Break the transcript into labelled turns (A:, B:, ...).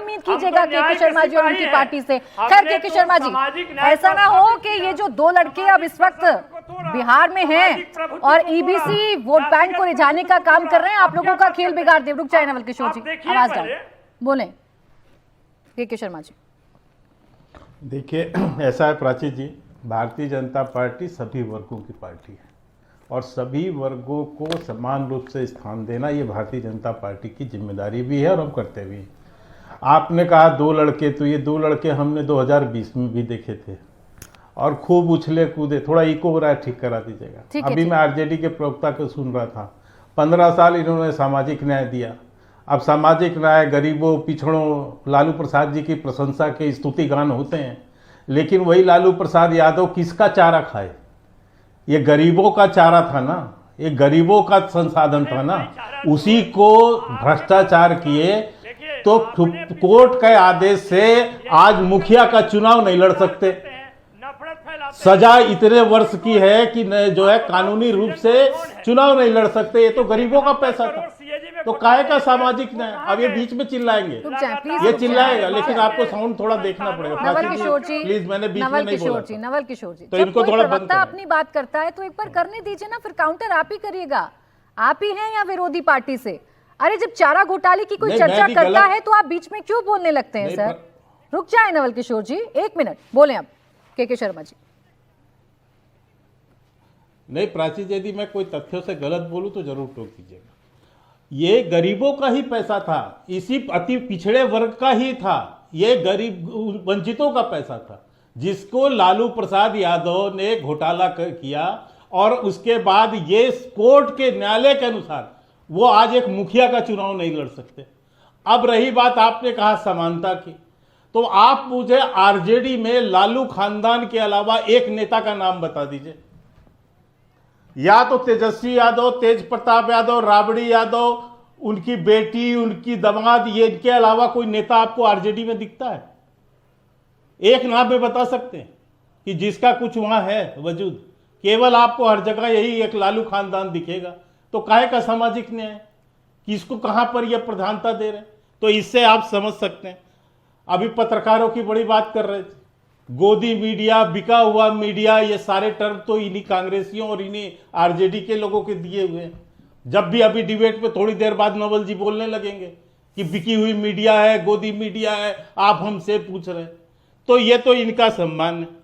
A: उम्मीद कीजिएगा के शर्मा जी और उनकी पार्टी से? खैर के शर्मा जी, ऐसा ना हो कि ये जो दो लड़के अब इस वक्त बिहार में हैं और ईबीसी वोट बैंक को रिझाने का काम कर रहे हैं, आप लोगों का खेल बिगाड़ दे। रुक जाए नवल किशोर जी, आवाज डाल, बोले के शर्मा जी।
B: देखिए, ऐसा है प्राची जी, भारतीय जनता पार्टी सभी वर्गों की पार्टी है और सभी वर्गों को समान रूप से स्थान देना ये भारतीय जनता पार्टी की जिम्मेदारी भी है और हम करते भी हैं। आपने कहा दो लड़के, तो ये दो लड़के हमने 2020 में भी देखे थे और खूब उछले कूदे। थोड़ा इको हो रहा है, ठीक करा दीजिएगा। अभी मैं आरजेडी के प्रवक्ता को सुन रहा था, 15 साल इन्होंने सामाजिक न्याय दिया। अब सामाजिक न्याय, गरीबों, पिछड़ों, लालू प्रसाद जी की प्रशंसा के स्तुति गान होते हैं, लेकिन वही लालू प्रसाद यादव किसका चारा खाए? ये गरीबों का चारा था ना, ये गरीबों का संसाधन था ना, उसी को भ्रष्टाचार किए तो कोर्ट के आदेश से आज मुखिया का चुनाव नहीं लड़ सकते। सजा इतने वर्ष की है कि जो है कानूनी रूप से चुनाव नहीं लड़ सकते। ये तो गरीबों का पैसा था, तो काहे का सामाजिक न्याय? अब ये बीच में चिल्लाएंगे, ये चिल्लाएगा, लेकिन आपको साउंड थोड़ा देखना पड़ेगा।
A: नवल किशोर जी,
B: प्लीज, मैंने बीच में नहीं बोला था।
A: नवल किशोर जी,
B: तो इनको थोड़ा बंद करें।
A: अपनी बात करता है तो एक बार करने दीजिए ना, फिर काउंटर आप ही करिएगा। आप ही हैं या विरोधी पार्टी से? अरे जब चारा घोटाले की कोई चर्चा करता है तो आप बीच में क्यों बोलने लगते हैं सर? रुक जाए नवल किशोर जी, 1 मिनट बोले आप। के शर्मा जी।
B: नहीं प्राची, यदि मैं कोई तथ्यों से गलत बोलूं तो जरूर टोक दीजिएगा। ये गरीबों का ही पैसा था, इसी अति पिछड़े वर्ग का ही था, ये गरीब वंचितों का पैसा था, जिसको लालू प्रसाद यादव ने घोटाला किया और उसके बाद ये कोर्ट के न्यायालय के अनुसार वो आज एक मुखिया का चुनाव नहीं लड़ सकते। अब रही बात, आपने कहा समानता की, तो आप मुझे आरजेडी में लालू खानदान के अलावा एक नेता का नाम बता दीजिए। या तो तेजस्वी यादव, तेज प्रताप यादव, राबड़ी यादव, उनकी बेटी, उनकी दामाद, ये इनके अलावा कोई नेता आपको आरजेडी में दिखता है? एक नाम में बता सकते हैं कि जिसका कुछ वहां है वजूद? केवल आपको हर जगह यही एक लालू खानदान दिखेगा। तो काहे का सामाजिक न्याय? किसको कहां पर यह प्रधानता दे रहे हैं? तो इससे आप समझ सकते हैं। अभी पत्रकारों की बड़ी बात कर रहे थे, गोदी मीडिया, बिका हुआ मीडिया, ये सारे टर्म तो इन्हीं कांग्रेसियों और इन्हीं आरजेडी के लोगों के दिए हुए हैं। जब भी अभी डिबेट में थोड़ी देर बाद नवल जी बोलने लगेंगे कि बिकी हुई मीडिया है, गोदी मीडिया है, आप हमसे पूछ रहे हैं, तो ये तो इनका सम्मान है।